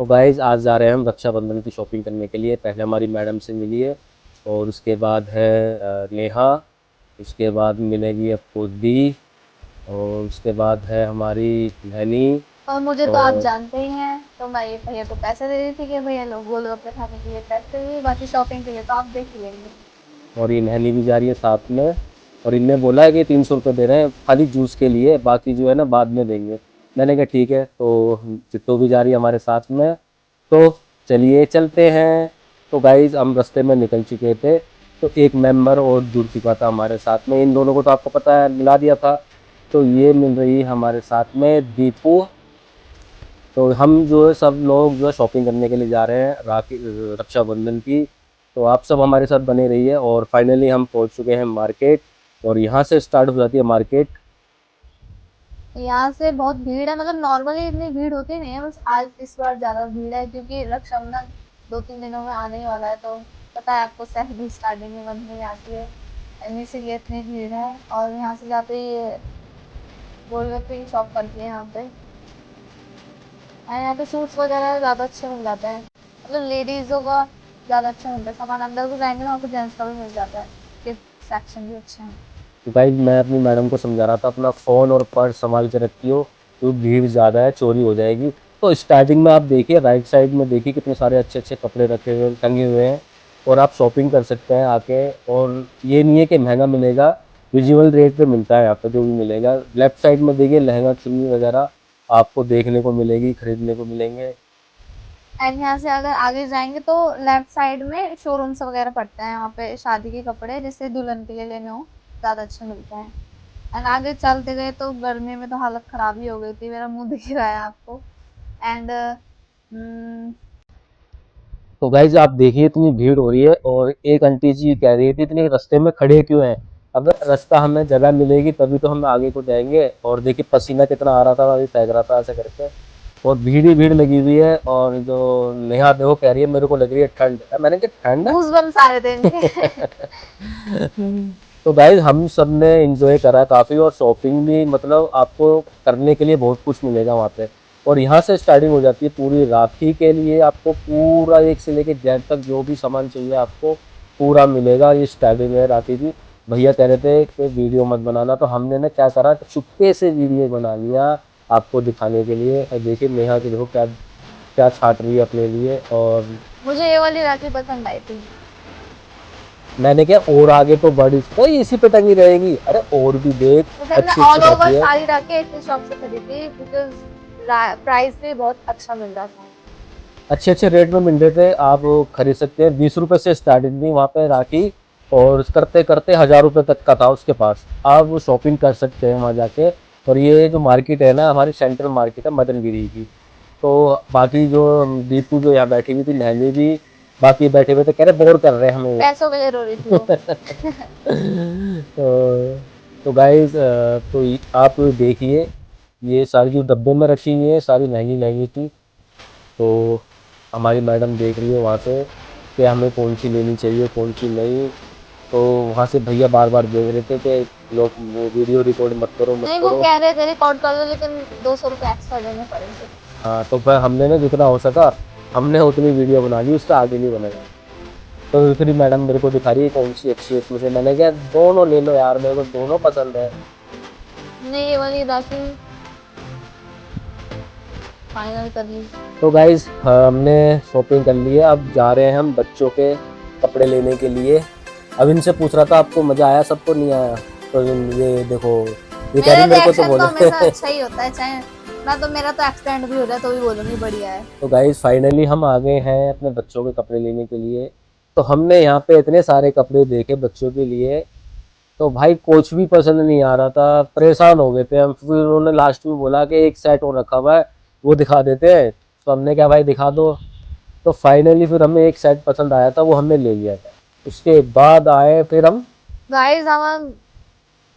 तो गाइज आज जा रहे हैं हम रक्षाबंधन की शॉपिंग करने के लिए। पहले हमारी मैडम से मिलिए और उसके बाद है नेहा। उसके बाद मिलेगी आपको दी। और उसके बाद है हमारी नैनी। और मुझे तो आप और जानते ही हैं, तो मैं ये भैया को पैसे दे रही थी कि भैया लोग गोलगप्पे खाने के लिए पैसे दिए, बाकी शॉपिंग के लिए तो आप देख ही लेंगे। और ये नैनी भी जा रही है साथ में। और इनने बोला है कि 300 रुपये दे रहे हैं खाली जूस के लिए, बाकी जो है ना बाद में देंगे। मैंने कहा ठीक है। तो चित्तो भी जा रही है हमारे साथ में। तो चलिए चलते हैं। तो गाइज हम रास्ते में निकल चुके थे। तो एक मेंबर और जुड़ चुका था हमारे साथ में। इन दोनों को तो आपको पता है मिला दिया था। तो ये मिल रही है हमारे साथ में दीपू। तो हम जो है सब लोग जो है शॉपिंग करने के लिए जा रहे हैं राखी रक्षाबंधन की। तो आप सब हमारे साथ बने रहिए। और फाइनली हम पहुंच चुके हैं मार्केट। और यहाँ से स्टार्ट हो जाती है मार्केट। यहाँ से बहुत भीड़ है, मतलब नॉर्मली इतनी भीड़ होती नहीं है, बस आज इस बार ज्यादा भीड़ है क्योंकि रक्षाबंधन 2-3 दिनों में आने ही वाला है। तो पता है आपको, सैलरी स्टार्टिंग में बंद हो जाती है, इसीलिए इतनी भीड़ है। और यहाँ से जाते ही गोलगप्पे की शॉप पड़ती है यहाँ पे। यहाँ पे सूट्स वगैरह ज्यादा अच्छे मिल जाते हैं, मतलब लेडीजों का ज्यादा अच्छा मिलता है सामान। अंदर को जाएंगे ना, वहाँ पे जेंट्स का भी मिल जाता है, गिफ्ट सेक्शन भी अच्छे हैं। तो गाइज मैं अपनी मैडम को समझा रहा था अपना फ़ोन और पर्स संभाल के रखियो, तो भीड़ ज़्यादा है चोरी हो जाएगी। तो स्टार्टिंग में आप देखिए राइट साइड में देखिए कितने सारे अच्छे अच्छे कपड़े रखे हुए टंगे हुए हैं। और आप शॉपिंग कर सकते हैं आके। और ये नहीं है कि महंगा मिलेगा, विजुअल रेट पे मिलता है यहाँ पे जो भी मिलेगा। लेफ्ट साइड में देखिए लहंगा चुन्नी वगैरह आपको देखने को मिलेगी, खरीदने को मिलेंगे। एंड यहाँ से अगर आगे जाएंगे तो लेफ्ट साइड में शोरूम्स वगैरह पड़ते हैं, यहाँ पे शादी के कपड़े जैसे दुल्हन के लिए लेने हो ज्यादा अच्छे मिलते हैं। एंड आगे चलते गए तो गर्मी में तो हालत खराब ही हो गई थी, मेरा मुंह दिख रहा है आपको। एंड तो गाइज आप देखिए इतनी भीड़ हो रही है। और एक आंटी जी कह रही थी इतने रास्ते में खड़े क्यों हैं। अगर रास्ता हमें जगह मिलेगी तभी तो हम आगे को जाएंगे। और देखिए पसीना कितना आ रहा था, अभी फेंक रहा था ऐसे करके। और भीड़ ही भीड़ लगी हुई है। और जो नेहा देखो कह रही है मेरे को लग रही है ठंड। मैंने कहा ठंड है। गूज बम्स आ रहे थे इनके। तो गाइज हम सब ने एंजॉय करा काफ़ी। और शॉपिंग भी मतलब आपको करने के लिए बहुत कुछ मिलेगा वहाँ पे। और यहाँ से स्टार्टिंग हो जाती है पूरी राखी के लिए। आपको पूरा एक से लेके जेड तक जो भी सामान चाहिए आपको पूरा मिलेगा। ये स्टार्टिंग है राखी की। भैया कह रहे थे कि वीडियो मत बनाना, तो हमने ना क्या करा चुपके से वीडियो बना लिया आपको दिखाने के लिए। और देखिए नेहा की देखो क्या क्या छाट रही है अपने लिए। और मुझे ये वाली राखी पसंद आई थी। मैंने क्या और आगे तो बड़ी तो इसी पे टंगी रहेगी। अरे और भी देख तो हमने अच्छी ऑल अच्छी राखी ओवर है। सारी राखी एक ही शॉप से खरीदी बिकॉज प्राइस भी बहुत अच्छा मिल रहा था। अच्छे अच्छे रेट में मिल रहे थे, आप खरीद सकते हैं। 20 रुपए से स्टार्टिंग थी वहाँ पे राखी। और करते करते 1000 रुपये तक का था उसके पास। आप वो शॉपिंग कर सकते हैं वहाँ जाके। और ये जो मार्केट है ना हमारी सेंट्रल मार्केट है मदनगिरी की। तो बाकी जो दीपू जो यहाँ बैठी हुई थी नहली भी बाकी बैठे हुए थे, कह रहे बोर कर रहे हैं हमें ये। पैसों के लिए रो रही थी वो। तो गाइस तो आप देखिए ये सारी जो डब्बे में रखी हुई है सारी महंगी महंगी थी। तो हमारी मैडम देख रही है वहाँ से कि हमें कौन सी लेनी चाहिए कौन सी नहीं। तो वहाँ से भैया बार बार देख रहे थे कि लोग वो वीडियो रिकॉर्ड मत करो मत नहीं, वो करो। कह रहे थे रिकॉर्ड कर लो, लेकिन 200 रुपये एक्स्ट्रा देने पड़ेंगे। हाँ तो फिर हमने ना जितना हो सका हमने उतनी वीडियो बना ली, उससे आगे नहीं बनेगा। तो दूसरी मैडम मेरे को दिखा रही है कौन सी अच्छी है इसमें से। मैंने कहा दोनों ले लो यार, मेरे को दोनों पसंद है। नहीं, ये वाली राखी फाइनल कर ली। तो गाइज हमने शॉपिंग कर ली है। अब जा रहे हैं हम बच्चों के कपड़े लेने के लिए। अब इनसे पूछ रहा था आपको मज़ा आया सबको नहीं आया। तो ये देखो ये कह रही मेरा मेरे को तो रिएक्शन तो हमेशा बोलो। अच्छा ही होता है, चाहे ना तो मेरा तो एक्सीडेंट भी हो जाए तो भी बोलूंगी बढ़िया है। तो गाइज फाइनली हम आ गए हैं अपने बच्चों के कपड़े लेने के लिए। तो हमने यहाँ पे इतने सारे कपड़े देखे बच्चों के लिए। तो भाई कुछ भी पसंद नहीं आ रहा था, परेशान हो गए थे हम। फिर उन्होंने लास्ट में बोला कि एक सेट और रखा हुआ है वो दिखा देते हैं। तो हमने क्या भाई दिखा दो। तो फाइनली फिर हमें एक सेट पसंद आया था वो हमने ले लिया था। उसके बाद आए फिर हम। गाइस, हम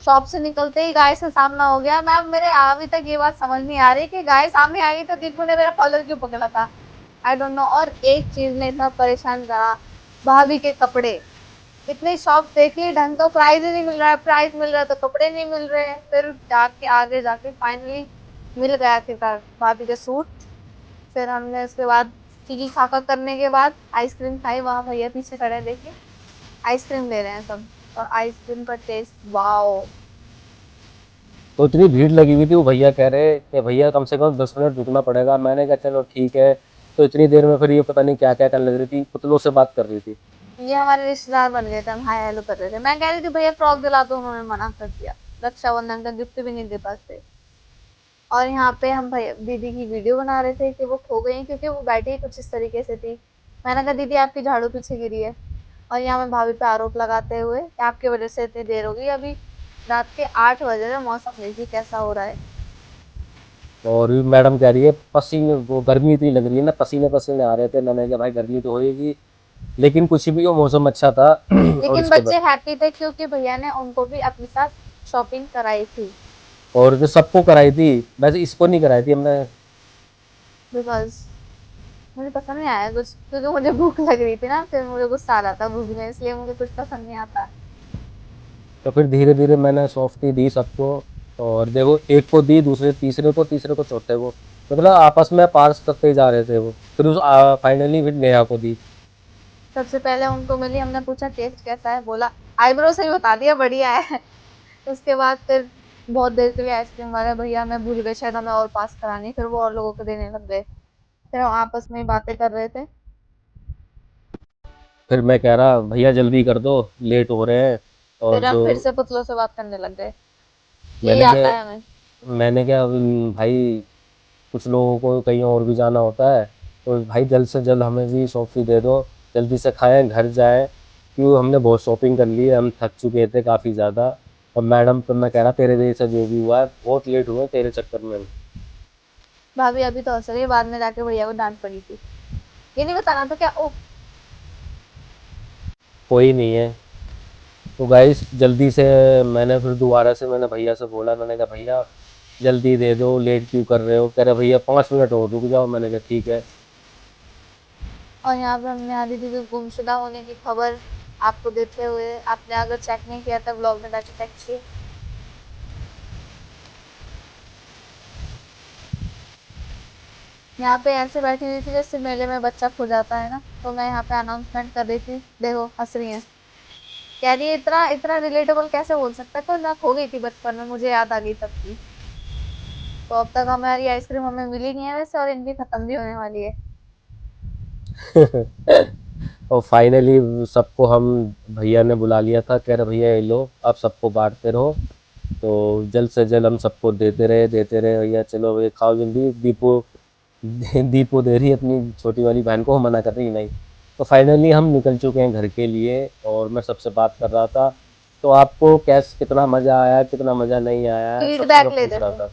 शॉप से निकलते ही गाय से सामना हो गया। मैम, मेरे अभी तक ये बात समझ नहीं आ रही कि गाय सामने आ गई तो दीपू ने मेरा कॉलर क्यों पकड़ा था। I don't know. और एक चीज ने इतना परेशान करा, भाभी के कपड़े। इतनी शॉप देखी, ढंग का प्राइस ही नहीं मिल रहा है, प्राइस मिल रहा है तो कपड़े नहीं मिल रहे हैं। फिर जाके आगे जाके फाइनली मिल गया आखिरकार भाभी के सूट। फिर हमने उसके बाद चीकी खाका करने के बाद आइसक्रीम खाई। वहाँ भैया पीछे खड़े हैं, देखिए आइसक्रीम ले रहे हैं सब, और आइसक्रीम का टेस्ट वाओ। तो इतनी भीड़ लगी हुई थी, वो भैया कह रहे कि भैया कम से कम 10 मिनट रुकना पड़ेगा। मैंने कहा चलो ठीक है। तो इतनी देर में फिर ये पता नहीं क्या क्या करने लग रही थी, पुतलों से बात कर रही थी। ये हमारे रिश्तेदार बन गए थे, हम हाय हेलो कर रहे थे। मैं कह रही थी भैया फ्रॉक दिला दो, उन्होंने मना कर दिया। रक्षाबंधन का गिफ्ट भी नहीं दे पाते। और यहाँ पे हम भैया दीदी की वीडियो बना रहे थे कि वो खो गई, क्योंकि वो बैठी कुछ इस तरीके से थी। मैंने कहा दीदी आपकी झाड़ू पीछे गिरी है। और यहाँ मैं भाभी पे आरोप लगाते हुए कि आपकी वजह से इतनी देर हो गई। अभी रात के 8 बजे हैं, मौसम देखिए कैसा हो रहा है। और मैडम कह रही है पसीने, वो गर्मी इतनी लग रही है ना, पसीने पसीने आ रहे थे। मैंने कहा भाई गर्मी तो होएगी, लेकिन कुछ भी हो मौसम अच्छा था। और लेकिन इसके बाद बच्चे हैप्पी थे क्योंकि भैया ने उनको भी अपने साथ शॉपिंग कराई थी। और जो सबको कराई थी, वैसे इसको नहीं कराई थी हमने। बिकॉज मुझे पसंद नहीं आया कुछ, क्योंकि मुझे भूख लग रही थी ना, फिर मुझे गुस्सा आ रहा था भूख में, इसलिए मुझे कुछ पसंद नहीं आता। तो फिर धीरे धीरे मैंने सॉफ्टी दी सबको। और देखो, एक को दी, दूसरे तीसरे को, तीसरे को चौथे को। मतलब आपस में पार्स करते ही जा रहे थे वो। फिर उस फाइनली फिर नेहा को दी। सबसे पहले उनको मिली, हमने पूछा टेस्ट कैसा है, बोला आईब्रो से ही बता दिया बढ़िया है। उसके बाद फिर बहुत देर के लिए आइसक्रीम वाले भैया, मैं भूल गई शायद हमें और पास करानी, फिर वो और लोगों को देने लग गए। फिर हम आपस में बातें कर रहे थे। फिर मैं कह रहा भैया जल्दी कर दो, लेट हो रहे हैं। और फिर हम जो फिर से पुतलों से बात करने लग गए। यही मैंने आता है हमें। क्या मैंने क्या भाई, कुछ लोगों को कहीं और भी जाना होता है। तो भाई जल्द से जल्द हमें भी सॉफ्टी दे दो, जल्दी से खाएं घर जाएं। क्यों, हमने बहुत शॉपिंग कर ली है, हम थक चुके थे काफ़ी ज़्यादा। और मैडम, तो मैं कह रहा तेरे देर से जो भी हुआ है, बहुत लेट हुए तेरे चक्कर में। भाभी अभी तो हंस रही है, बाद में जाके भैया को डांट पड़ी थी। ये नहीं बताना तो क्या ओ। कोई नहीं है। तो गाइस जल्दी से, मैंने फिर दोबारा से मैंने भैया से बोला। मैंने कहा भैया जल्दी दे दो, लेट क्यों कर रहे हो। कह रहे भैया 5 मिनट और रुक जाओ। मैंने कहा ठीक है। और यहाँ पे हमने आधी दीदी गुमशुदा होने की खबर आपको देते हुए, आपने अगर चेक नहीं किया था ब्लॉग में जाके चेक किए। यहाँ पे ऐसे बैठी हुई थी जैसे मेले में बच्चा खो जाता है ना, तो मैं यहाँ पे अनाउंसमेंट कर रही थी। देखो हंस रही है, कह रही है इतना इतना रिलेटेबल कैसे बोल सकता है, तो मैं खो गई थी बचपन में, मुझे याद आ गई तब की। तो अब तक हमारी आइसक्रीम हमें मिली नहीं है वैसे, और इनकी खत्म भी होने वाली है। और फाइनली सबको हम, भैया ने बुला लिया था। कह रहे भैया ये लो, आप सबको बांटते रहो। तो जल्द से जल्द हम सबको देते रहे भैया। चलो भैया खाओ जल्दी। दीपो दीपो दे रही है अपनी छोटी वाली बहन को, मना कर रही नहीं। तो फाइनली हम निकल चुके हैं घर के लिए, और मैं सबसे बात कर रहा था। तो आपको कैस कितना मज़ा आया, कितना मज़ा नहीं आया, सबसे मैं फीडबैक पूछ लेते रहा थे। था।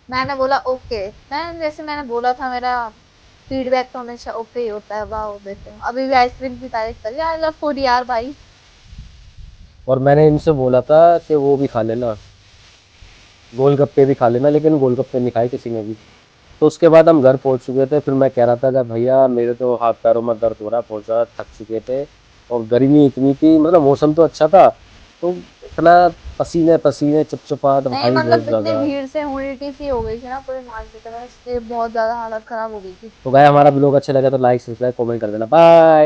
मैंने बोला ओके। मैं जैसे मैंने बोला था, मेरा फीडबैक तो हमेशा ओके ही होता है, वाह देते हैं। अभी भी आइसक्रीम की तारीफ करी, आई लव फूड यार भाई। और मैंने इनसे बोला था कि वो भी खा लेना, गोलगप्पे भी खा लेना, लेकिन गोलगप्पे नहीं खाए किसी ने भी। तो उसके बाद हम घर पहुंच चुके थे। फिर मैं कह रहा था कि भैया मेरे तो हाथ पैरों में दर्द हो रहा है, बहुत ज़्यादा थक चुके थे। और गर्मी इतनी थी, मतलब मौसम तो अच्छा था, तो इतना पसीने पसीने चिपचिपाहट नहीं भाई बहुत मतलब इतनी ज़्यादा। भीड़ से ह्यूमिडिटी सी हो गई थी ना पूरे मार्केट में, इसलिए बहुत ज्यादा हालत खराब हो गई थी। तो गाय हमारा ब्लॉग अच्छा लगा तो लाइक सब्सक्राइब कमेंट कर देना। बाय।